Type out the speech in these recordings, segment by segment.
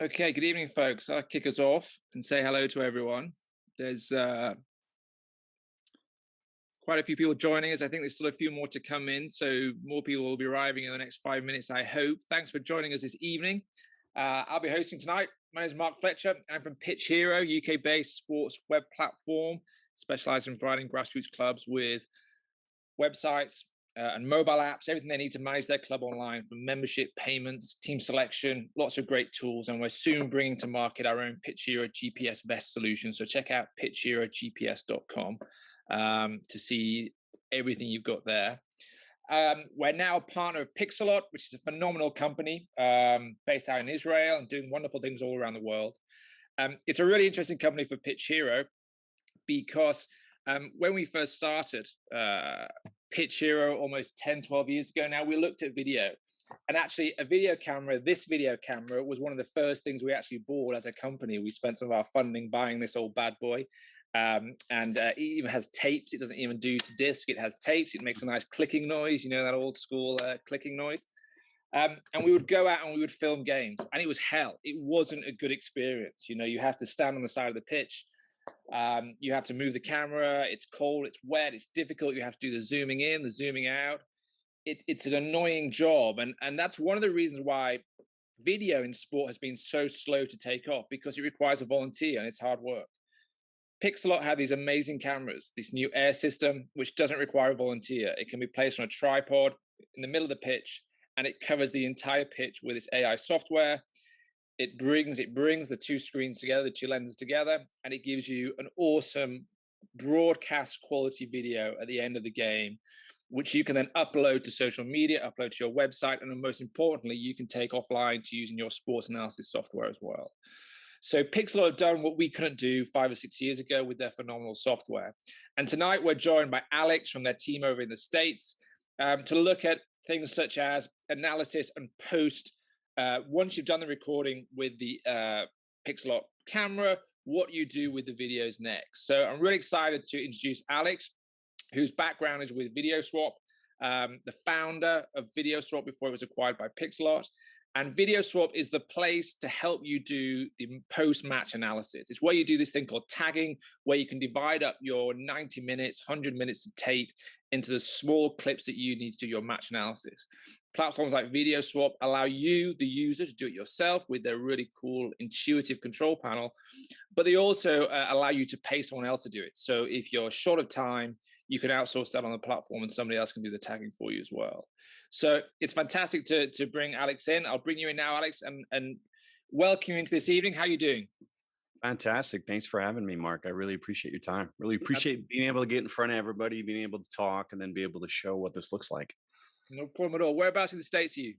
Okay, good evening, folks. I'll kick us off and say hello to everyone. There's quite a few people joining us. I think there's still a few more to come in, so more people will be arriving in the next 5 minutes, I hope. Thanks for joining us this evening. I'll be hosting tonight. My name is Mark Fletcher. I'm from Pitchero, UK-based sports web platform, specializing in providing grassroots clubs with websites, and mobile apps, everything they need to manage their club online, from membership, payments, team selection, lots of great tools. And we're soon bringing to market our own Pitchero GPS Vest solution. So check out pitcherogps.com to see everything you've got there. We're now a partner of Pixellot, which is a phenomenal company based out in Israel and doing wonderful things all around the world. It's a really interesting company for Pitchero because when we first started Pitchero almost 10, 12 years ago now, we looked at video. And actually a video camera, this video camera was one of the first things we actually bought as a company. We spent some of our funding buying this old bad boy. It even has tapes. It doesn't even do to disc. It has tapes. It makes a nice clicking noise, you know, that old school clicking noise. And we would go out and we would film games, and it was hell. It wasn't a good experience. You know, you have to stand on the side of the pitch. You have to move the camera. It's cold, it's wet, it's difficult. You have to do the zooming in, the zooming out. It's an annoying job. And that's one of the reasons why video in sport has been so slow to take off, because it requires a volunteer and it's hard work. Pixellot have these amazing cameras, this new air system, which doesn't require a volunteer. It can be placed on a tripod in the middle of the pitch, and it covers the entire pitch with its AI software. It brings the two screens together, the two lenses together, and it gives you an awesome broadcast quality video at the end of the game, which you can then upload to social media, upload to your website, and then most importantly, you can take offline to using your sports analysis software as well. So Pixellot have done what we couldn't do 5 or 6 years ago with their phenomenal software. And tonight we're joined by Alex from their team over in the States to look at things such as analysis and post. Once you've done the recording with the Pixellot camera, what you do with the videos next. So I'm really excited to introduce Alex, whose background is with VidSwap, the founder of VidSwap before it was acquired by Pixellot. And VidSwap is the place to help you do the post-match analysis. It's where you do this thing called tagging, where you can divide up your 90 minutes, 100 minutes of tape into the small clips that you need to do your match analysis. Platforms like VidSwap allow you, the user, to do it yourself with their really cool, intuitive control panel, but they also allow you to pay someone else to do it. So if you're short of time, you can outsource that on the platform and somebody else can do the tagging for you as well. So it's fantastic to bring Alex in. I'll bring you in now, Alex, and welcome you into this evening. How are you doing? Fantastic. Thanks for having me, Mark. I really appreciate your time. Really appreciate being able to get in front of everybody, being able to talk, and then be able to show what this looks like. No problem at all. Whereabouts in the States are you?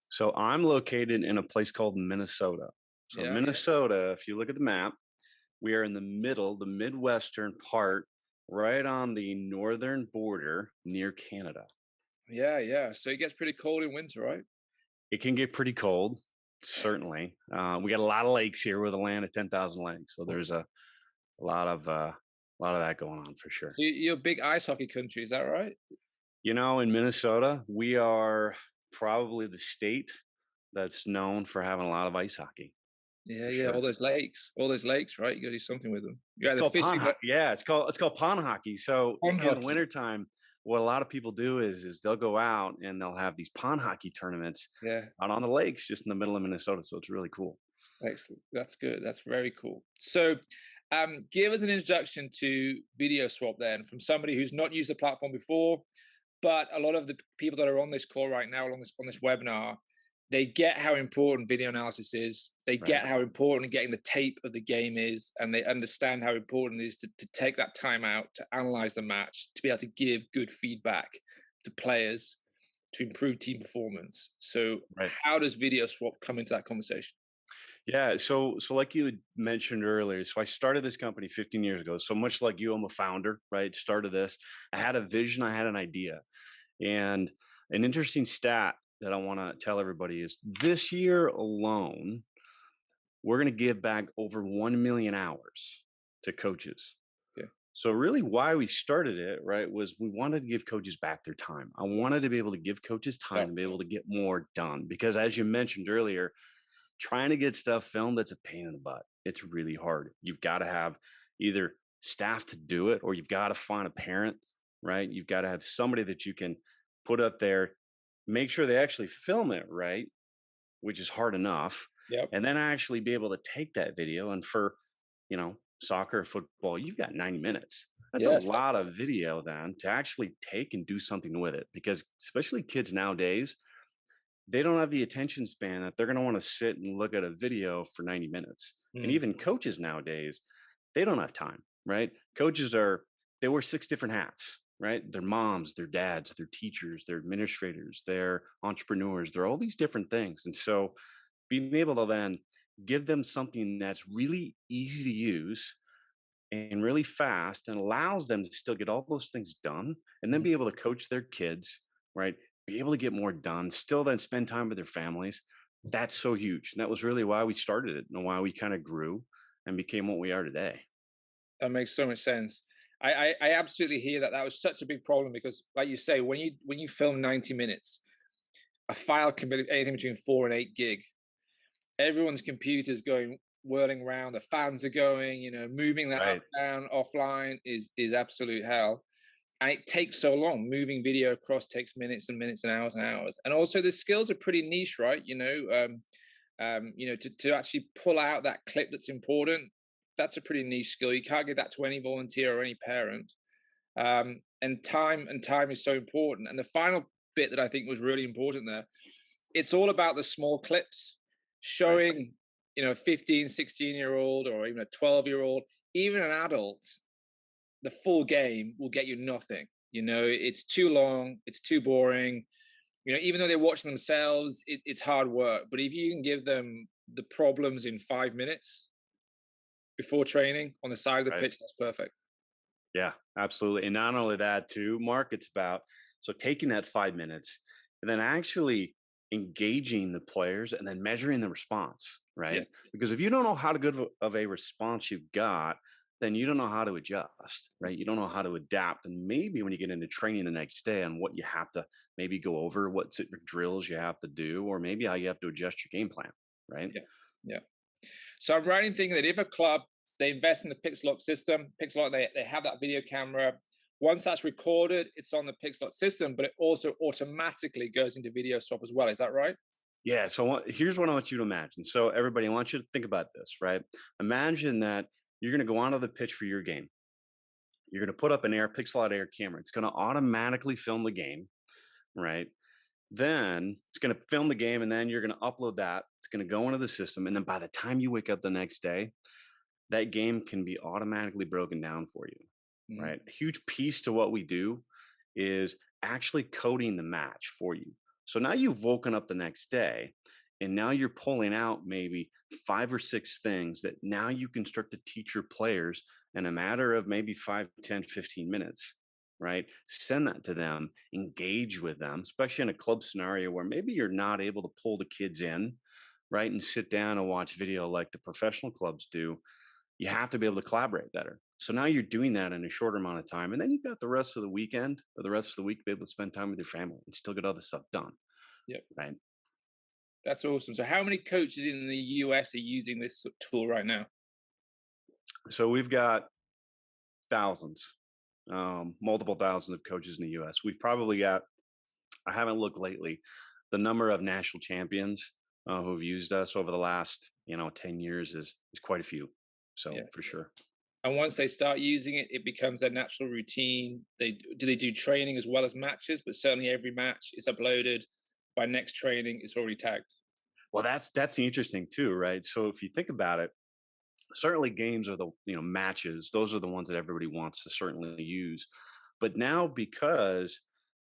So I'm located in a place called Minnesota. So Minnesota, if you look at the map, we are in the middle, the Midwestern part, right on the northern border near Canada. Yeah. So it gets pretty cold in winter, right? It can get pretty cold, certainly. We got a lot of lakes here. We're the land of 10,000 lakes, so there's a lot of that going on for sure. So you're a big ice hockey country, is that right? You know, in Minnesota, we are probably the state that's known for having a lot of ice hockey. Yeah. Sure. All those lakes, right? You got to do something with them. It's called pond hockey. Yeah, it's called pond hockey. So in the wintertime, what a lot of people do is they'll go out and they'll have these pond hockey tournaments out on the lakes just in the middle of Minnesota. So it's really cool. Excellent. That's good. That's very cool. So give us an introduction to VidSwap then, from somebody who's not used the platform before, but a lot of the people that are on this call right now, on this webinar, they get how important video analysis is. They get how important getting the tape of the game is, and they understand how important it is to take that time out to analyze the match, to be able to give good feedback to players to improve team performance. So how does VidSwap come into that conversation? Yeah, so like you had mentioned earlier, so I started this company 15 years ago. So much like you, I'm a founder, right? Started this. I had a vision, I had an idea. And an interesting stat that I want to tell everybody is this year alone, we're going to give back over 1 million hours to coaches. Okay. So really why we started it, right, was we wanted to give coaches back their time. I wanted to be able to give coaches time to be able to get more done. Because as you mentioned earlier, trying to get stuff filmed, that's a pain in the butt. It's really hard. You've got to have either staff to do it, or you've got to find a parent, right? You've got to have somebody that you can put up there, make sure they actually film it right, which is hard enough, Yep. and then actually be able to take that video. And for, soccer, football, you've got 90 minutes. That's a Yeah. lot of video then to actually take and do something with it, because especially kids nowadays, they don't have the attention span that they're going to want to sit and look at a video for 90 minutes. And Mm. even coaches nowadays, they don't have time, right? Coaches they wear six different hats, right? They're moms, they're dads, they're teachers, they're administrators, they're entrepreneurs, they're all these different things. And so being able to then give them something that's really easy to use and really fast and allows them to still get all those things done, and then Mhm. be able to coach their kids, right? Be able to get more done, still then spend time with their families. That's so huge. And that was really why we started it and why we kind of grew and became what we are today. That makes so much sense. I absolutely hear that. That was such a big problem because, like you say, when you film 90 minutes, a file can be anything between 4 and 8 gig. Everyone's computer's going whirling around. The fans are going. Moving that up, Right. down, offline is absolute hell. And it takes so long. Moving video across takes minutes and minutes and hours and hours. And also, the skills are pretty niche, right? To actually pull out that clip that's important, that's a pretty niche skill. You can't give that to any volunteer or any parent. And time is so important. And the final bit that I think was really important there, it's all about the small clips Right. showing, 15, 16-year-old or even a 12-year-old, even an adult, the full game will get you nothing. It's too long, it's too boring. Even though they're watching themselves, it's hard work. But if you can give them the problems in 5 minutes before training on the side of the Right. pitch, that's perfect. Yeah, absolutely. And not only that, too, Mark, it's about so taking that 5 minutes and then actually engaging the players and then measuring the response, Yeah, right? Because if you don't know how to good of a response you've got, then you don't know how to adjust, right? You don't know how to adapt. And maybe when you get into training the next day on what you have to maybe go over, what drills you have to do, or maybe how you have to adjust your game plan, right? yeah, yeah. So I'm writing thinking that if a club, they invest in the Pixellot system, Pixellot, they have that video camera. Once that's recorded, it's on the Pixellot system, but it also automatically goes into VidSwap as well. Is that right? Yeah. So here's what I want you to imagine. So everybody, I want you to think about this, right? Imagine that you're going to go onto the pitch for your game. You're going to put up an Pixellot Air camera. It's going to automatically film the game, right? Then it's going to film the game, and then you're going to upload that. It's going to go into the system, and then by the time you wake up the next day, that game can be automatically broken down for you, Mhm. right? A huge piece to what we do is actually coding the match for you. So now you've woken up the next day and now you're pulling out maybe 5 or 6 things that now you can start to teach your players in a matter of maybe 5, 10, 15 minutes, right? Send that to them, engage with them, especially in a club scenario where maybe you're not able to pull the kids in, right? And sit down and watch video like the professional clubs do. You have to be able to collaborate better. So now you're doing that in a shorter amount of time. And then you've got the rest of the weekend or the rest of the week to be able to spend time with your family and still get other stuff done. Yep. Right. That's awesome. So how many coaches in the US are using this tool right now? So we've got thousands, multiple thousands of coaches in the US. We've probably got, I haven't looked lately, the number of national champions who've used us over the last, 10 years is quite a few. So Yeah. for sure. And once they start using it, it becomes a natural routine. They do training as well as matches, but certainly every match is uploaded. By next training, it's already tagged. Well, that's the interesting too, right? So if you think about it, certainly games are the matches, those are the ones that everybody wants to certainly use. But now, because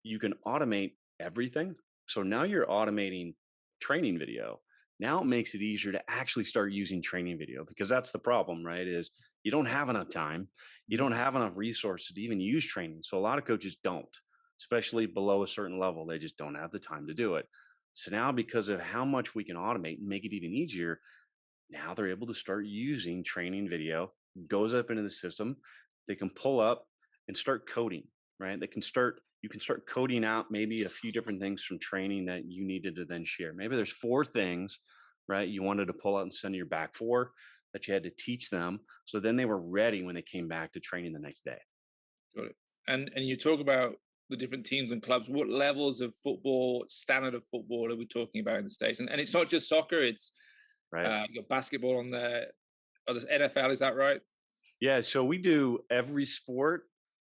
you can automate everything, so now you're automating training video. Now it makes it easier to actually start using training video, because that's the problem, right? Is you don't have enough time, you Mhm. don't have enough resources to even use training. So a lot of coaches don't, especially below a certain level, they just don't have the time to do it. So now, because of how much we can automate and make it even easier, now they're able to start using training video, goes up into the system. They can pull up and start coding, right? You can start coding out maybe a few different things from training that you needed to then share. Maybe there's 4 things right? You wanted to pull out and send your back four that you had to teach them. So then they were ready when they came back to training the next day. Got it. And you talk about the different teams and clubs. What levels of football, standard of football, are we talking about in the States? And it's not just soccer. It's Right. you got basketball on there. Oh, there's NFL. Is that right? Yeah. So we do every sport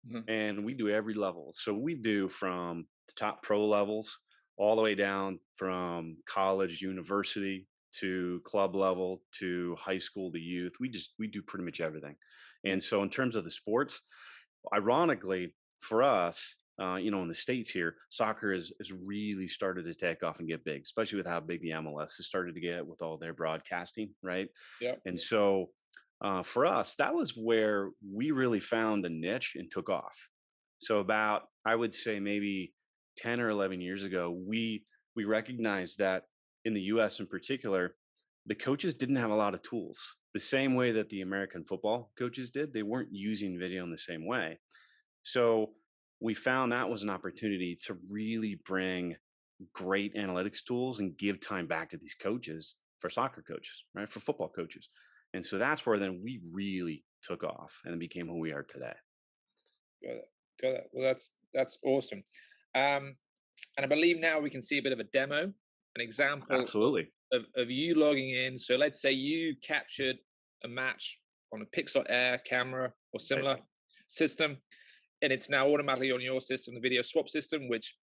Mhm. and we do every level. So we do from the top pro levels all the way down from college, university to club level to high school to youth. We do pretty much everything. Yeah. And so in terms of the sports, ironically for us, in the States here, soccer has really started to take off and get big, especially with how big the MLS has started to get with all their broadcasting, right? Yeah. And so for us, that was where we really found a niche and took off. So about, I would say maybe 10 or 11 years ago, we recognized that in the US in particular, the coaches didn't have a lot of tools. The same way that the American football coaches did, they weren't using video in the same way. So we found that was an opportunity to really bring great analytics tools and give time back to these coaches for soccer coaches, right? For football coaches. And so that's where then we really took off and became who we are today. Got it. Got it. Well, that's awesome. Um, and I believe now we can see a bit of a demo, an example Absolutely. of you logging in. So let's say you captured a match on a Pixellot Air camera or Right. similar system, and it's now automatically on your system, the video swap system, which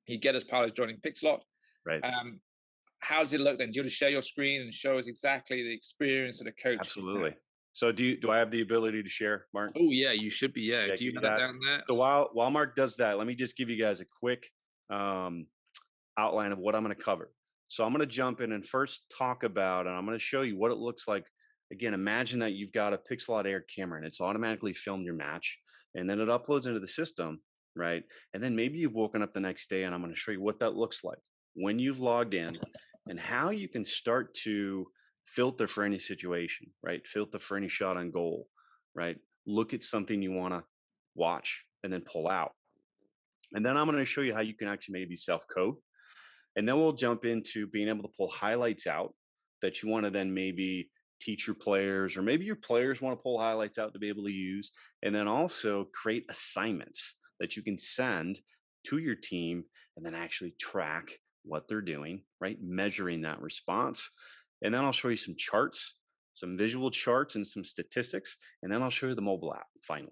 you get as part of joining Pixellot. Right. Um, how does it look then? Do you just share your screen and show us exactly the experience that a coach can have? Absolutely. So do I have the ability to share, Mark? Oh yeah, you should be. Yeah. Yeah, Do give you you have that that. down there? So while Mark does that, let me just give you guys a quick um, outline of what I'm going to cover. So I'm going to jump in and first talk about, and I'm going to show you what it looks like. Again, imagine that you've got a Pixellot Air camera and it's automatically filmed your match, and then it uploads into the system, right? And then maybe you've woken up the next day, and I'm going to show you what that looks like when you've logged in, and how you can start to filter for any situation, right? Filter for any shot on goal, right? Look at something you want to watch and then pull out. And then I'm going to show you how you can actually maybe self code. And then we'll jump into being able to pull highlights out that you want to then maybe teach your players, or maybe your players want to pull highlights out to be able to use. And then also create assignments that you can send to your team and then actually track what they're doing, right? Measuring that response. And then I'll show you some charts, some visual charts and some statistics. And then I'll show you the mobile app finally.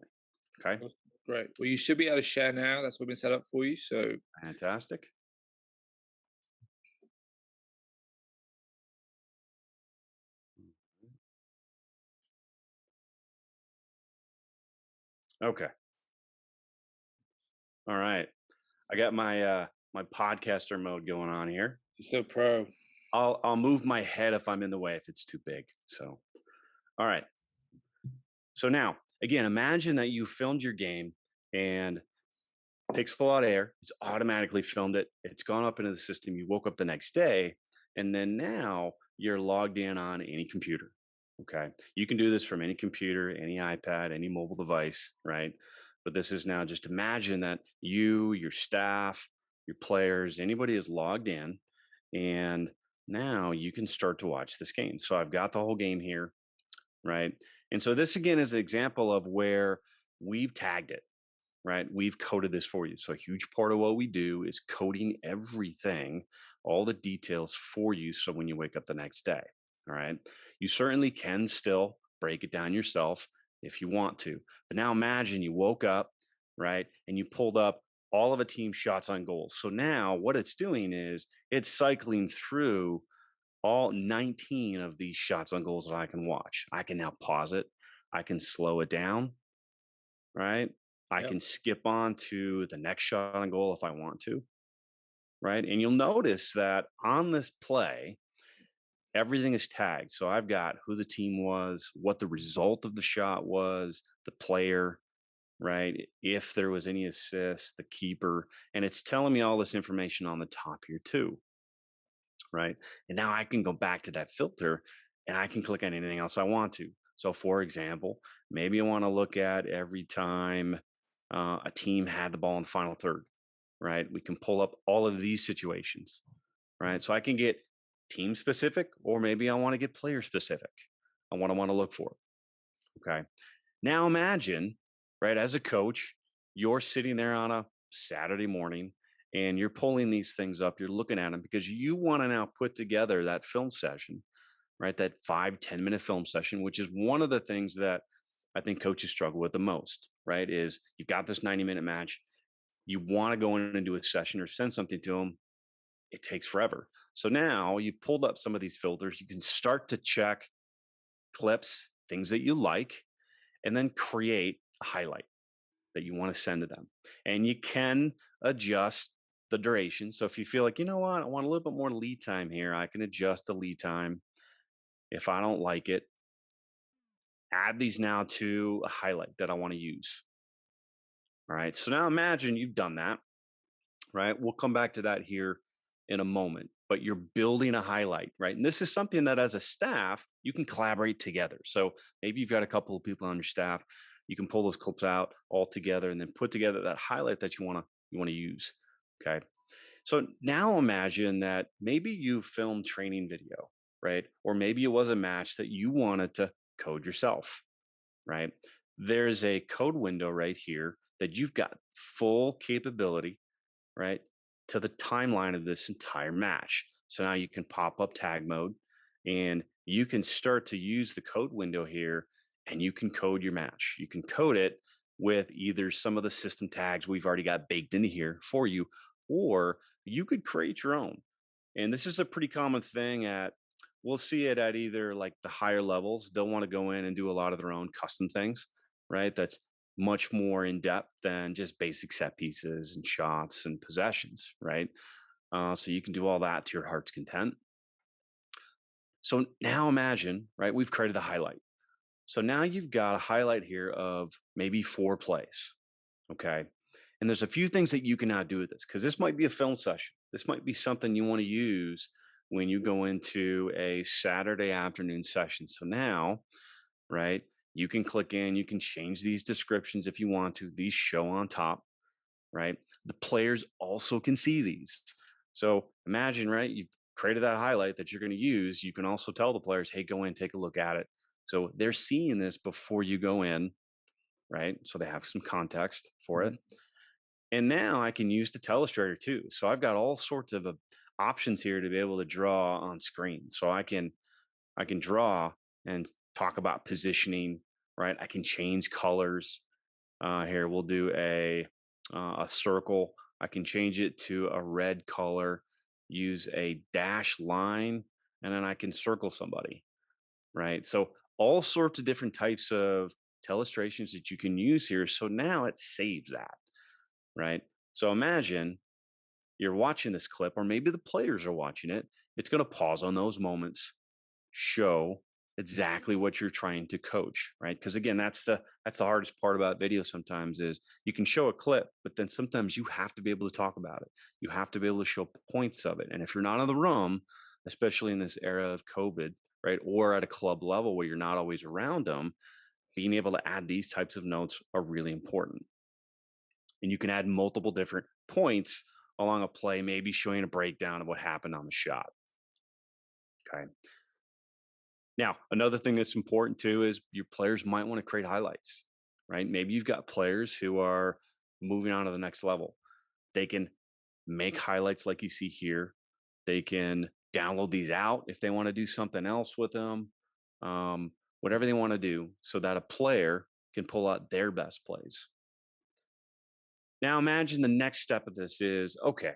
Okay. Oh, great. Well, you should be able to share now. That's what been set up for you. So Fantastic. Okay. All right. I got my podcaster mode going on here. you're so pro. I'll move my head if I'm in the way if it's too big. So, all right. So now, again, imagine that you filmed your game and Pixellot Air, it's automatically filmed it. It's gone up into the system. You woke up the next day, and then now you're logged in on any computer. Okay. You can do this from any computer, any iPad, any mobile device, right? But this is now just imagine that you, your staff, your players, anybody is logged in, and now you can start to watch this game. So I've got the whole game here, right? And so this again is an example of where we've tagged it, right? We've coded this for you. So a huge part of what we do is coding everything, all the details for you. So when you wake up the next day, all right, you certainly can still break it down yourself if you want to. But now imagine you woke up, right, and you pulled up all of a team's shots on goals. So now what it's doing is it's cycling through all 19 of these shots on goals that I can watch. I can now pause it. I can slow it down, right? I Yep. can skip on to the next shot on goal if I want to, right? And you'll notice that on this play, everything is tagged. So I've got who the team was, what the result of the shot was, the player, right? If there was any assist, the keeper, and it's telling me all this information on the top here too, right? And now I can go back to that filter and I can click on anything else I want to. So, for example, maybe I want to look at every time a team had the ball in the final third, right? We can pull up all of these situations, right? So I can get team specific, or maybe I want to get player specific on what I want to look for. Okay. Now imagine, right, as a coach, you're sitting there on a Saturday morning and you're pulling these things up, you're looking at them because you want to now put together that film session, right? That 5-10 minute film session, which is one of the things that I think coaches struggle with the most, right? Is you've got this 90-minute match, you want to go in and do a session or send something to them. It takes forever. So now you've pulled up some of these filters. You can start to check clips, things that you like, and then create a highlight that you want to send to them. And you can adjust the duration. So if you feel like, you know what, I want a little bit more lead time here, I can adjust the lead time. If I don't like it, add these now to a highlight that I want to use. All right. So now imagine you've done that, right? We'll come back to that here in a moment, but you're building a highlight, right? And this is something that as a staff, you can collaborate together. So maybe you've got a couple of people on your staff, you can pull those clips out all together and then put together that highlight that you want to use. Okay. So now imagine that maybe you filmed training video, right? Or maybe it was a match that you wanted to code yourself, right? There's a code window right here that you've got full capability, right, to the timeline of this entire match. So now you can pop up tag mode and you can start to use the code window here and you can code your match. You can code it with either some of the system tags we've already got baked into here for you, or you could create your own. And this is a pretty common thing we'll see it at either like the higher levels. They'll want to go in and do a lot of their own custom things, right? That's much more in depth than just basic set pieces and shots and possessions, right? So you can do all that to your heart's content. So now imagine, right? We've created a highlight. So now you've got a highlight here of maybe 4 plays. Okay. And there's a few things that you can now do with this because this might be a film session. This might be something you want to use when you go into a Saturday afternoon session. So now, right, you can click in, you can change these descriptions if you want to. These show on top, right? The players also can see these. So imagine, right, you've created that highlight that you're going to use. You can also tell the players, hey, go in, take a look at it. So they're seeing this before you go in, right? So they have some context for it. And now I can use the telestrator too. So I've got all sorts of options here to be able to draw on screen. So I can draw and talk about positioning, right? I can change colors. Here we'll do a circle. I can change it to a red color, use a dash line, and then I can circle somebody, right? So all sorts of different types of telestrations that you can use here. So now it saves that, right? So imagine you're watching this clip, or maybe the players are watching it. It's going to pause on those moments, show exactly what you're trying to coach, right? Because again, that's the hardest part about video sometimes is you can show a clip, but then sometimes you have to be able to talk about it. You have to be able to show points of it. And if you're not in the room, especially in this era of COVID, right, or at a club level where you're not always around them, being able to add these types of notes are really important. And you can add multiple different points along a play, maybe showing a breakdown of what happened on the shot. Okay. Now, another thing that's important too is your players might want to create highlights, right? Maybe you've got players who are moving on to the next level. They can make highlights like you see here. They can download these out if they want to do something else with them, whatever they want to do, so that a player can pull out their best plays. Now, imagine the next step of this is okay,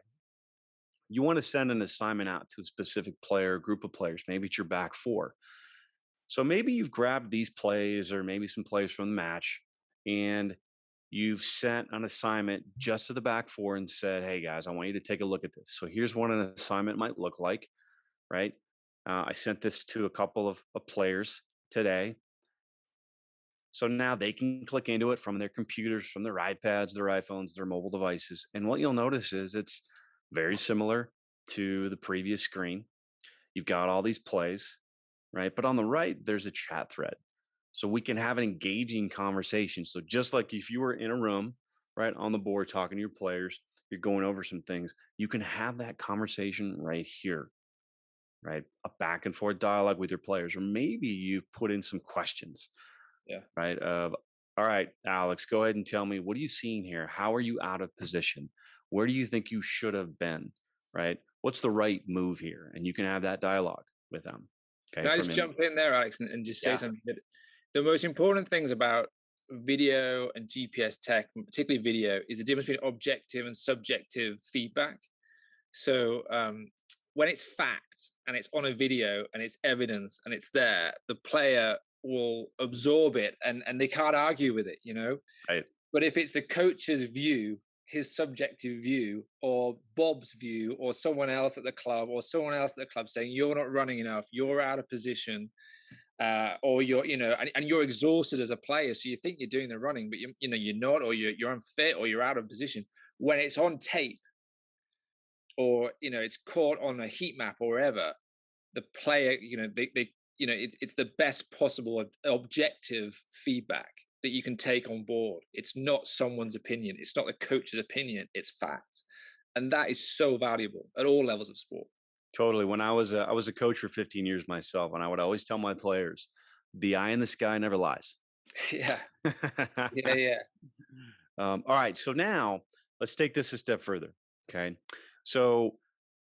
you want to send an assignment out to a specific player, group of players. Maybe it's your back 4. So maybe you've grabbed these plays or maybe some plays from the match and you've sent an assignment just to the back 4 and said, hey guys, I want you to take a look at this. So here's what an assignment might look like, right? I sent this to a couple of players today. So now they can click into it from their computers, from their iPads, their iPhones, their mobile devices. And what you'll notice is it's very similar to the previous screen. You've got all these plays, right? But on the right, there's a chat thread. So we can have an engaging conversation. So just like if you were in a room, right, on the board talking to your players, you're going over some things, you can have that conversation right here, right? A back and forth dialogue with your players, or maybe you put in some questions, Yeah. right? Of, all right, Alex, go ahead and tell me, what are you seeing here? How are you out of position? Where do you think you should have been, right? What's the right move here? And you can have that dialogue with them. Okay. Can I From just in, jump in there, Alex, and just say yeah, something? That the most important things about video and GPS tech, and particularly video, is the difference between objective and subjective feedback. So when it's fact and it's on a video and it's evidence and it's there, the player will absorb it and they can't argue with it, you know. right. But if it's the coach's view, his subjective view, or Bob's view, or someone else at the club, or someone else at the club saying you're not running enough, you're out of position, or you're, you know, and you're exhausted as a player, so you think you're doing the running, but you know you're not, or you're unfit, or you're out of position. When it's on tape, or you know it's caught on a heat map or wherever, the player, you know, they you know it's the best possible objective feedback that you can take on board. It's not someone's opinion, it's not the coach's opinion, it's fact. And that is so valuable at all levels of sport. Totally. When I was a coach for 15 years myself, and I would always tell my players, the eye in the sky never lies. Yeah, yeah. All right. So now let's take this a step further. Okay. So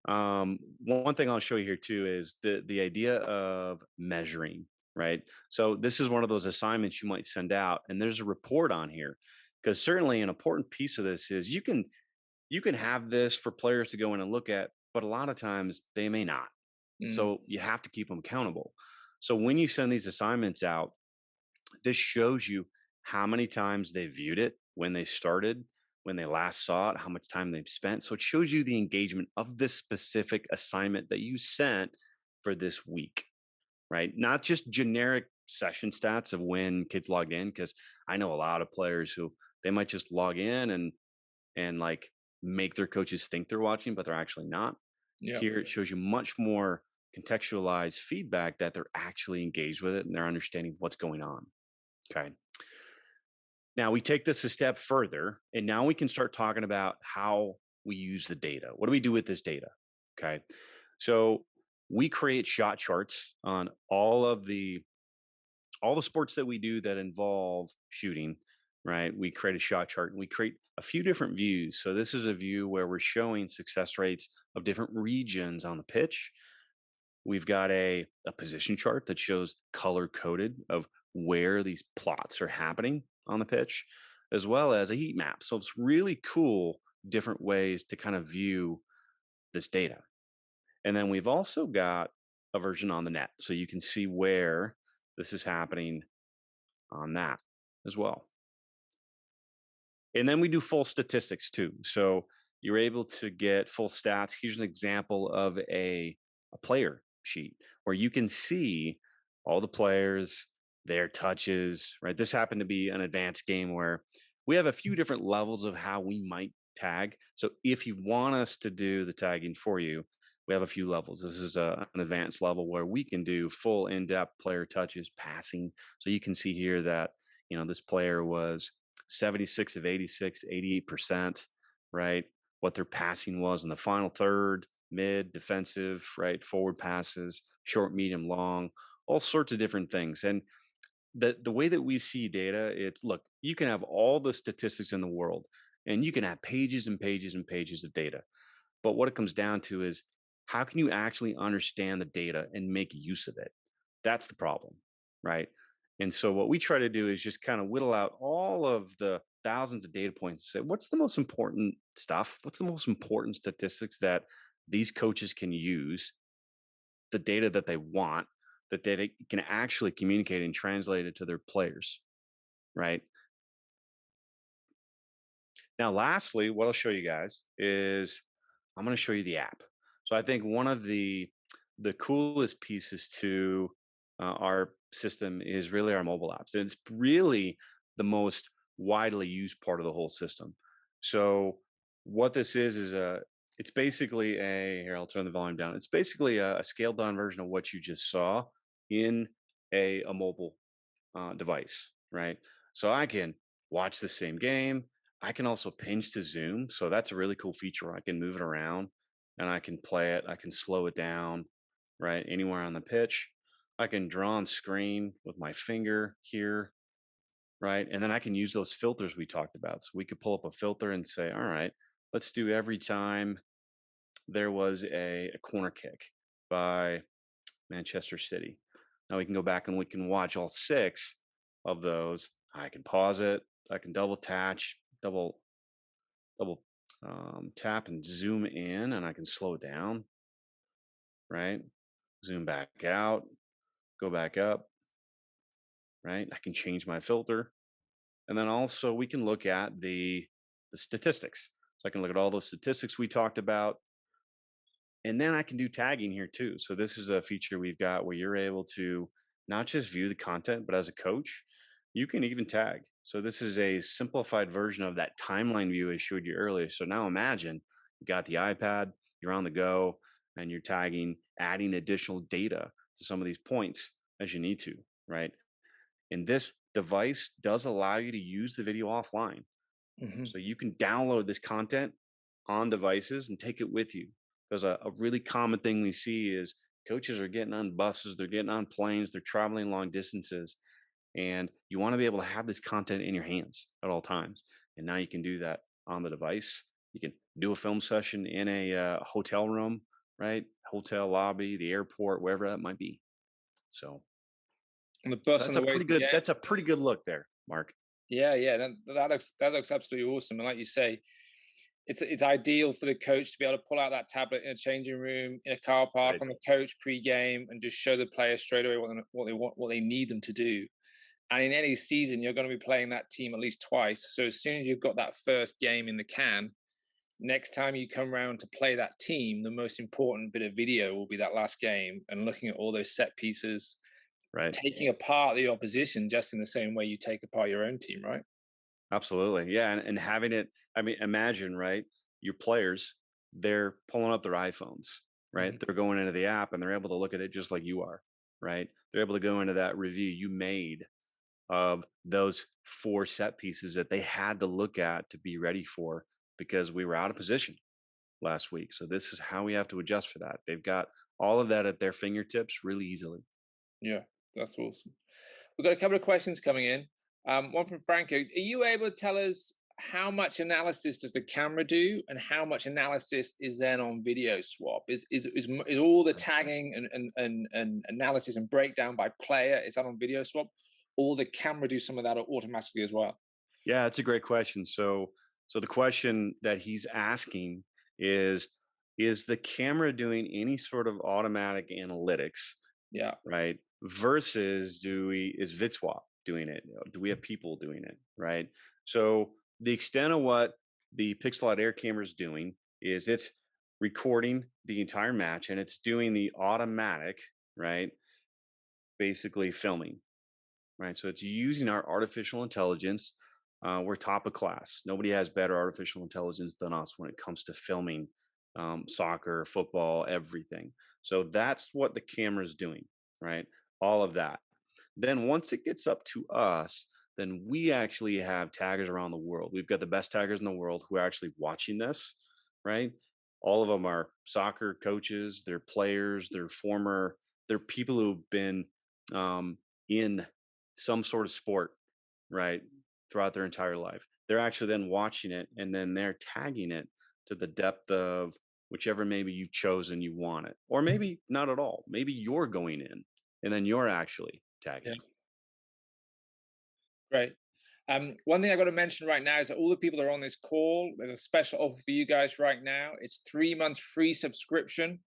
one thing I'll show you here too is the idea of measuring, right? So this is one of those assignments you might send out, and there's a report on here, because certainly an important piece of this is you can have this for players to go in and look at, but a lot of times they may not. Mm, So you have to keep them accountable. So when you send these assignments out, this shows you how many times they viewed it, when they started, when they last saw it, how much time they've spent. So it shows you the engagement of this specific assignment that you sent for this week, right? Not just generic session stats of when kids logged in, because I know a lot of players who they might just log in and like make their coaches think they're watching, but they're actually not. yeah. Here it shows you much more contextualized feedback that they're actually engaged with it and they're understanding what's going on. Okay. Now we take this a step further, and now we can start talking about how we use the data. What do we do with this data? Okay. So we create shot charts on all the sports that we do that involve shooting, right? We create a shot chart and we create a few different views. So this is a view where we're showing success rates of different regions on the pitch. We've got a position chart that shows color coded of where these plots are happening on the pitch, as well as a heat map. So it's really cool, different ways to kind of view this data. And then we've also got a version on the net. So you can see where this is happening on that as well. And then we do full statistics too. So you're able to get full stats. Here's an example of a player sheet where you can see all the players, their touches, right? This happened to be an advanced game where we have a few different levels of how we might tag. So if you want us to do the tagging for you, we have a few levels. This is an advanced level where we can do full in-depth player touches, passing. So you can see here that, you know, this player was 76 of 86, 88%, right? What their passing was in the final third, mid, defensive, right? Forward passes, short, medium, long, all sorts of different things. And the way that we see data, it's look, you can have all the statistics in the world and you can have pages and pages and pages of data. But what it comes down to is how can you actually understand the data and make use of it? That's the problem, right? And so what we try to do is just kind of whittle out all of the thousands of data points and say, what's the most important stuff? What's the most important statistics that these coaches can use, the data that they want, that they can actually communicate and translate it to their players, right? Now, lastly, what I'll show you guys is I'm going to show you the app. So I think one of the coolest pieces to our system is really our mobile apps, and it's really the most widely used part of the whole system. So what this is a it's basically a here I'll turn the volume down. It's basically a scaled down version of what you just saw in a mobile device, right? So I can watch the same game. I can also pinch to zoom. So that's a really cool feature. I can move it around and I can play it. I can slow it down, right? Anywhere on the pitch. I can draw on screen with my finger here, right? And then I can use those filters we talked about. So we could pull up a filter and say, all right, let's do every time there was a corner kick by Manchester City. Now we can go back and we can watch all 6 of those. I can pause it. I can double tap and zoom in, and I can slow down, right? Zoom back out, go back up, right? I can change my filter. And then also we can look at the statistics. So I can look at all those statistics we talked about. And then I can do tagging here too. So this is a feature we've got where you're able to not just view the content, but as a coach, you can even tag. So this is a simplified version of that timeline view I showed you earlier. So now imagine you got the iPad, you're on the go, and you're tagging, adding additional data to some of these points as you need to, right? And this device does allow you to use the video offline. Hmm. So you can download this content on devices and take it with you. Because a really common thing we see is coaches are getting on buses, they're getting on planes, they're traveling long distances, and you want to be able to have this content in your hands at all times. And now you can do that on the device. You can do a film session in a hotel room, right? Hotel lobby, the airport, wherever that might be. So, On the so bus on that's the a way to pretty the good. game. That's a pretty good look there, Mark. Yeah, yeah, that looks absolutely awesome. And like you say, it's ideal for the coach to be able to pull out that tablet in a changing room, in a car park, Right. on the coach pre-game, and just show the players straight away what they need them to do. And in any season, you're going to be playing that team at least twice. So as soon as you've got that first game in the can, next time you come around to play that team, the most important bit of video will be that last game and looking at all those set pieces, Right. taking apart the opposition just in the same way you take apart your own team, right? Absolutely. Yeah. And having it, I mean, imagine, right? Your players, they're pulling up their iPhones, right? Hmm. They're going into the app and they're able to look at it just like you are, right? They're able to go into that review you made of those 4 set pieces that they had to look at to be ready for because we were out of position last week. So this is how we have to adjust for that. They've got all of that at their fingertips really easily. Yeah, that's awesome. We've got a couple of questions coming in. One from Franco. Are you able to tell us how much analysis does the camera do, and how much analysis is then on VidSwap? Is all the tagging and analysis and breakdown by player, is that on VidSwap, or the camera do some of that automatically as well? Yeah, it's a great question. So the question that he's asking is the camera doing any sort of automatic analytics, Yeah. right? Versus is VidSwap doing it? Do we have people doing it, right? So the extent of what the Pixellot Air camera is doing is it's recording the entire match and it's doing the automatic, right? Basically filming, right? So it's using our artificial intelligence. We're top of class. Nobody has better artificial intelligence than us when it comes to filming soccer, football, everything. So that's what the camera is doing, right? All of that. Then once it gets up to us, then we actually have taggers around the world. We've got the best taggers in the world who are actually watching this, right? All of them are soccer coaches, they're players, they're people who've been in some sort of sport, right, throughout their entire life. They're actually then watching it and then they're tagging it to the depth of whichever maybe you've chosen you want it, or maybe not at all. Maybe you're going in and then you're actually tagging Yeah. it. Great. One thing I got to mention right now is that all the people that are on this call, there's a special offer for you guys right now. It's 3 months free subscription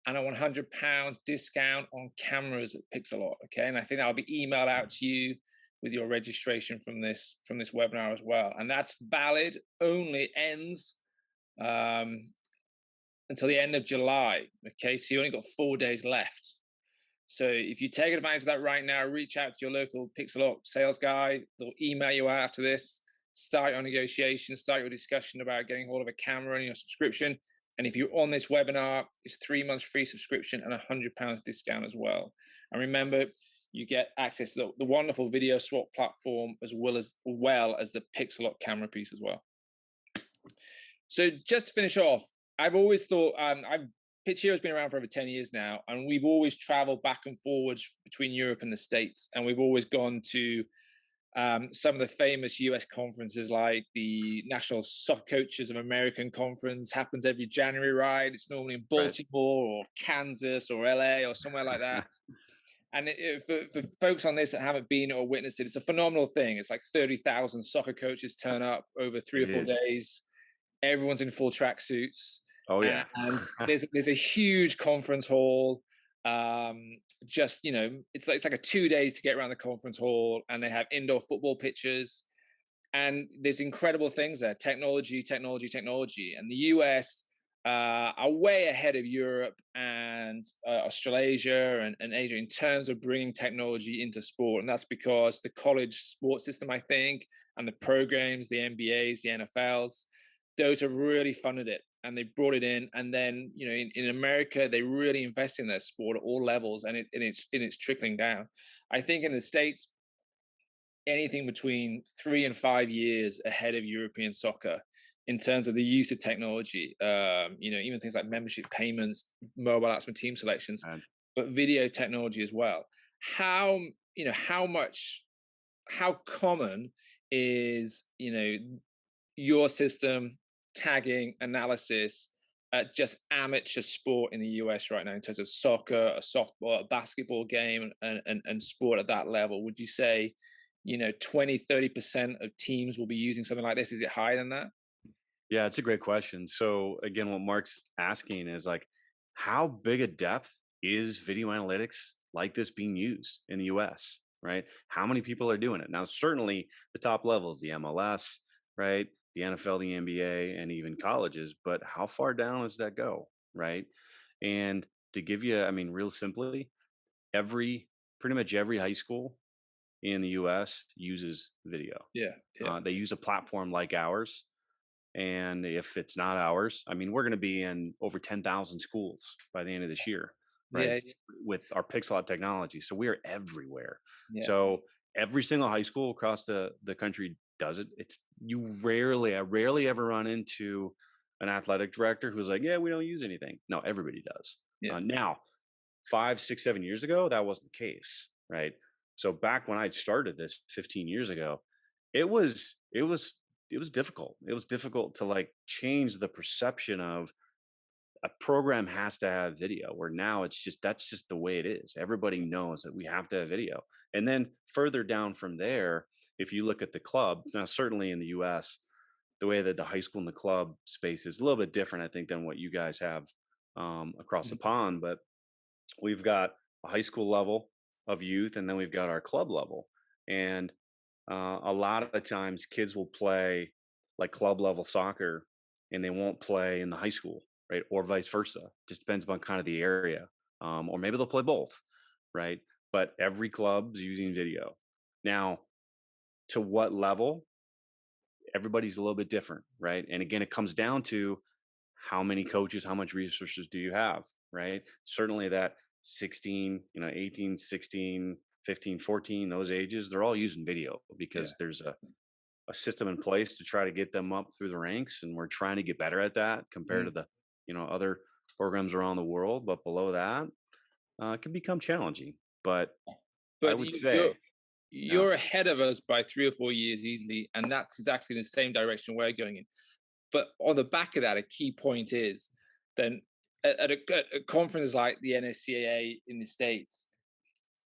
and a £100 discount on cameras at Pixellot. Okay, and I think that'll be emailed out to you with your registration from this webinar as well. And that's valid. Only ends um, until the end of July. Okay, so you only got 4 days left. So if you take advantage of that right now, reach out to your local Pixellot sales guy. They'll email you out after this. Start your negotiation, start your discussion about getting hold of a camera and your subscription. And if you're on this webinar, it's 3 months free subscription and £100 discount as well. And remember, you get access to the wonderful VidSwap platform as well as the Pixellot camera piece as well. So just to finish off, I've always thought I've Pitchero's been around for over 10 years now, and we've always traveled back and forwards between Europe and the States, and we've always gone to some of the famous US conferences, like the National Soccer Coaches of American Conference, happens every January, right? It's normally in Baltimore or Kansas or LA or somewhere like that. And for folks on this that haven't been or witnessed it, it's a phenomenal thing. It's like 30,000 soccer coaches turn up over 3 or 4 days. Everyone's in full tracksuits. Oh yeah. And there's a huge conference hall. Just, it's like a 2 days to get around the conference hall, and they have indoor football pitches. And there's incredible things there, technology. And the US are way ahead of Europe and Australasia and Asia in terms of bringing technology into sport. And that's because the college sports system, I think, and the programs, the NBAs, the NFLs, those have really funded it, and they brought it in. And then, in America, they really invest in their sport at all levels, and it's trickling down. I think in the States, anything between 3 and 5 years ahead of European soccer in terms of the use of technology. Even things like membership payments, mobile apps with team selections, but video technology as well. How common is, your system tagging analysis at just amateur sport in the US right now in terms of soccer, a softball, a basketball game, and sport at that level? Would you say, 20-30% of teams will be using something like this? Is it higher than that? Yeah, it's a great question. So again, what Mark's asking is like, how big a depth is video analytics like this being used in the US, right? How many people are doing it? Now, certainly the top levels, the MLS, right? The NFL, the NBA, and even colleges, but how far down does that go, right? And to give you, I mean, real simply, pretty much every high school in the US uses video. Yeah. They use a platform like ours. And if it's not ours, I mean, we're going to be in over 10,000 schools by the end of this year, right? Yeah. With our Pixellot technology. So we are everywhere. Yeah. So every single high school across the country does it. I rarely ever run into an athletic director who's like, yeah, we don't use anything. No, everybody does. Yeah. Now, 5, 6, 7 years ago, that wasn't the case, right? So back when I started this 15 years ago, it was difficult. It was difficult to like change the perception of a program has to have video, where now that's just the way it is. Everybody knows that we have to have video. And then further down from there, if you look at the club, now certainly in the US, the way that the high school and the club space is a little bit different, I think, than what you guys have across the pond. But we've got a high school level of youth, and then we've got our club level. And a lot of the times kids will play like club level soccer and they won't play in the high school, right? Or vice versa. Just depends on kind of the area. Or maybe they'll play both, right? But every club's using video. Now, to what level? Everybody's a little bit different, right? And again, it comes down to how many coaches, how much resources do you have, right? Certainly that 16, 18, 16, 15, 14, those ages, they're all using video because there's a system in place to try to get them up through the ranks. And we're trying to get better at that compared to the, other programs around the world. But below that, it can become challenging. But I would say you're ahead of us by 3 or 4 years easily. And that's exactly the same direction we're going in. But on the back of that, a key point is then at a conference like the NSCAA in the States,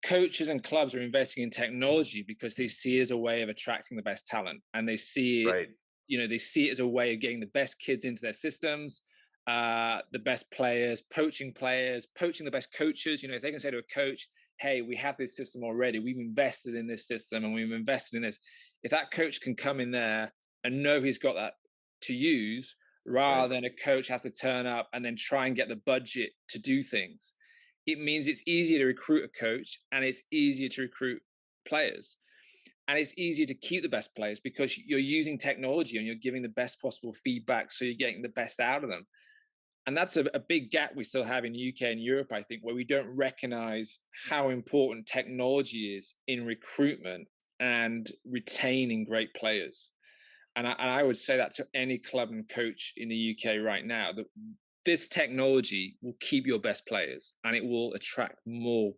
coaches and clubs are investing in technology because they see it as a way of attracting the best talent, and they see it, they see it as a way of getting the best kids into their systems, the best players, poaching the best coaches. If they can say to a coach, hey, we have this system already, we've invested in this system and we've invested in this. If that coach can come in there and know he's got that to use, rather than a coach has to turn up and then try and get the budget to do things, it means it's easier to recruit a coach, and it's easier to recruit players, and it's easier to keep the best players because you're using technology and you're giving the best possible feedback, so you're getting the best out of them. And that's a big gap we still have in the UK and Europe, I think, where we don't recognize how important technology is in recruitment and retaining great players. And I would say that to any club and coach in the UK right now, that this technology will keep your best players and it will attract more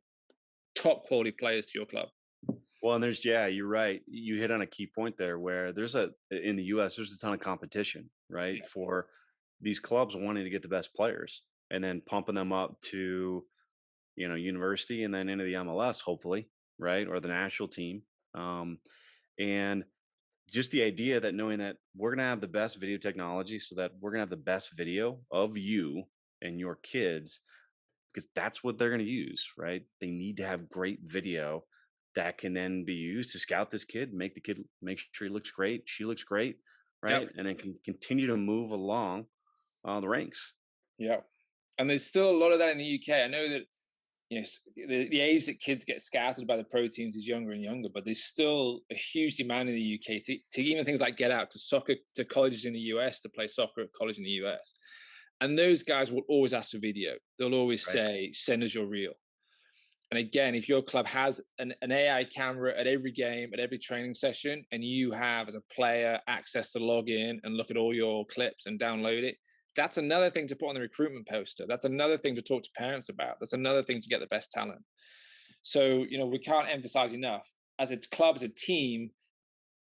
top quality players to your club. Well, and yeah, you're right. You hit on a key point there where in the US, there's a ton of competition, right? Yeah. For these clubs wanting to get the best players and then pumping them up to, university and then into the MLS, hopefully, right? Or the national team. Um, and just the idea that knowing that we're going to have the best video technology so that we're going to have the best video of you and your kids because that's what they're going to use, right? They need to have great video that can then be used to scout this kid, make sure he looks great, she looks great, Yep. right? And then can continue to move along the ranks. Yeah. And there's still a lot of that in the UK. I know that the age that kids get scouted by the pro teams is younger and younger, but there's still a huge demand in the UK to even things like get out to soccer, to colleges in the US, to play soccer at college in the US. And those guys will always ask for video. They'll always Right. say, send us your reel. And again, if your club has an AI camera at every game, at every training session, and you have, as a player, access to log in and look at all your clips and download it, that's another thing to put on the recruitment poster. That's another thing to talk to parents about. That's another thing to get the best talent. So, we can't emphasize enough, as a club, as a team,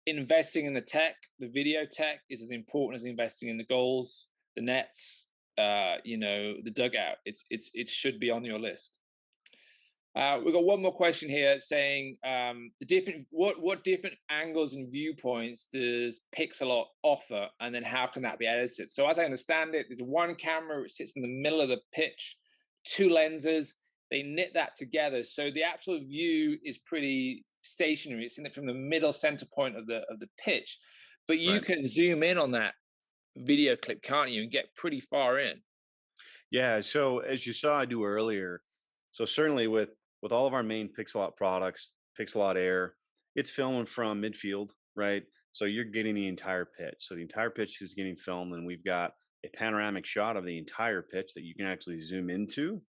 investing in the tech, the video tech, is as important as investing in the goals, the nets, the dugout. It should be on your list. We've got one more question here saying what different angles and viewpoints does Pixellot offer, and then how can that be edited? So as I understand it, there's one camera which sits in the middle of the pitch, two lenses. They knit that together, so the actual view is pretty stationary. It's in it from the middle center point of the pitch, but you Right. can zoom in on that video clip, can't you, and get pretty far in? Yeah. So as you saw I do earlier, so certainly with all of our main Pixellot products, Pixellot Air, it's filming from midfield, right? So you're getting the entire pitch. So the entire pitch is getting filmed, and we've got a panoramic shot of the entire pitch that you can actually zoom into,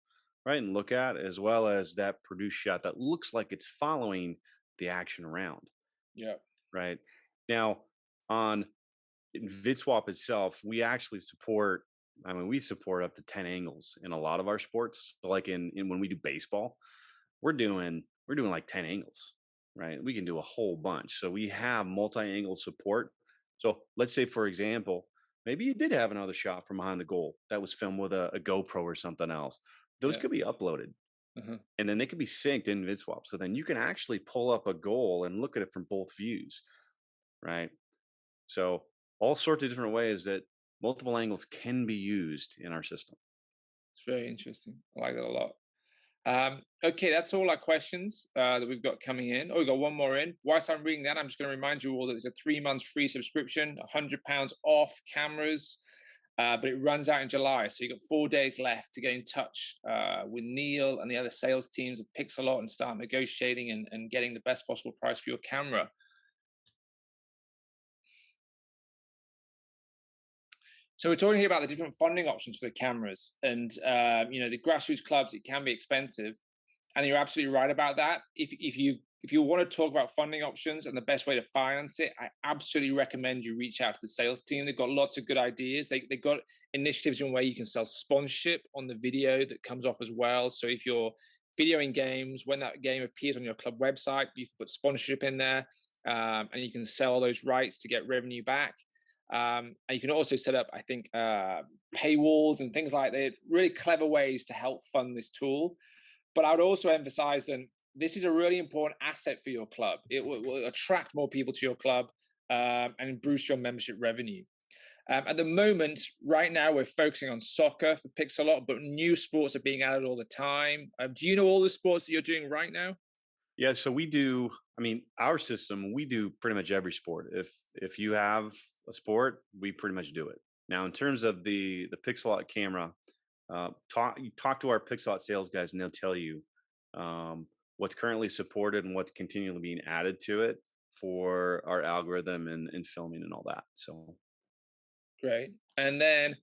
right, and look at, as well as that produced shot that looks like it's following the action around, Yeah. right? Now, on VidSwap itself, we actually support. I mean, we support up to 10 angles in a lot of our sports. So like in when we do baseball, we're doing like 10 angles, right? We can do a whole bunch. So we have multi-angle support. So let's say, for example, maybe you did have another shot from behind the goal that was filmed with a GoPro or something else. Those Yeah. could be uploaded, Uh-huh. and then they could be synced in VidSwap. So then you can actually pull up a goal and look at it from both views, right? So all sorts of different ways that multiple angles can be used in our system. It's very interesting. I like that a lot. Okay, that's all our questions that we've got coming in. Oh, we've got one more in. Whilst I'm reading that, I'm just going to remind you all that there's a 3 months free subscription, £100 off cameras, but it runs out in July. So you've got 4 days left to get in touch with Neil and the other sales teams of Pixellot and start negotiating and getting the best possible price for your camera. So we're talking here about the different funding options for the cameras, and the grassroots clubs. It can be expensive, and you're absolutely right about that. If you want to talk about funding options and the best way to finance it, I absolutely recommend you reach out to the sales team. They've got lots of good ideas. They've got initiatives in where you can sell sponsorship on the video that comes off as well. So if you're videoing games, when that game appears on your club website, you can put sponsorship in there, and you can sell those rights to get revenue back. And you can also set up, I think, paywalls and things like that. Really clever ways to help fund this tool. But I would also emphasize that this is a really important asset for your club. It will attract more people to your club and boost your membership revenue. At the moment, right now, we're focusing on soccer for Pixellot, but new sports are being added all the time. Do you know all the sports that you're doing right now? Yeah, so we do. I mean, our system, we do pretty much every sport. If you have a sport, we pretty much do it. Now, in terms of the Pixellot camera, talk to our Pixellot sales guys, and they'll tell you what's currently supported and what's continually being added to it for our algorithm and filming and all that. So Great. And then,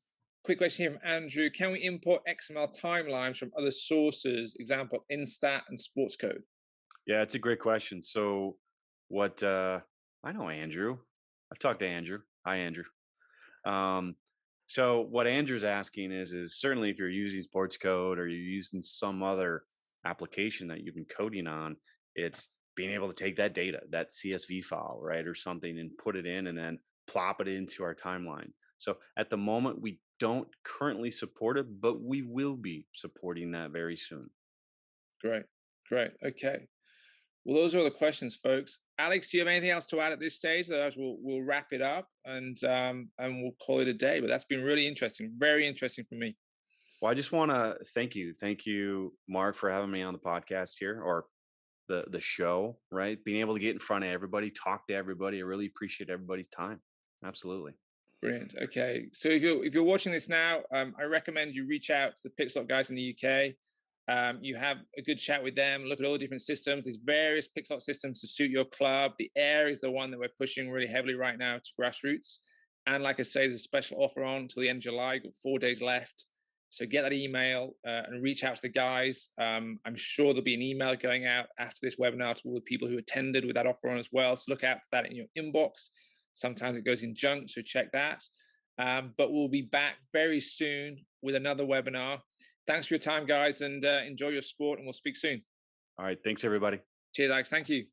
quick question here from Andrew: can we import XML timelines from other sources? Example, Instat and Sports Code. yeah, it's a great question. So what I know Andrew. I've talked to Andrew. Hi, Andrew. Um, So what Andrew's asking is certainly if you're using sports code or you're using some other application that you've been coding on, it's being able to take that data, that CSV file, right, or something, and put it in and then plop it into our timeline. So at the moment, we don't currently support it, but we will be supporting that very soon. Great, great. Okay. Well, those are all the questions, folks. Alex, do you have anything else to add at this stage? Otherwise, we'll wrap it up and we'll call it a day. But that's been really interesting, very interesting for me. Well, I just want to thank you, Mark, for having me on the podcast here, or the show, right? Being able to get in front of everybody, talk to everybody. I really appreciate everybody's time. Absolutely. Brilliant. Okay, so if you're watching this now, I recommend you reach out to the Pixellot guys in the UK. You have a good chat with them. Look at all the different systems. There's various Pixellot systems to suit your club. The Air is the one that we're pushing really heavily right now to grassroots. And like I say, there's a special offer on until the end of July. Got 4 days left. So get that email and reach out to the guys. I'm sure there'll be an email going out after this webinar to all the people who attended with that offer on as well. So look out for that in your inbox. Sometimes it goes in junk, so check that. But we'll be back very soon with another webinar. Thanks for your time, guys, and enjoy your sport, and we'll speak soon. All right. Thanks, everybody. Cheers, Alex. Thank you.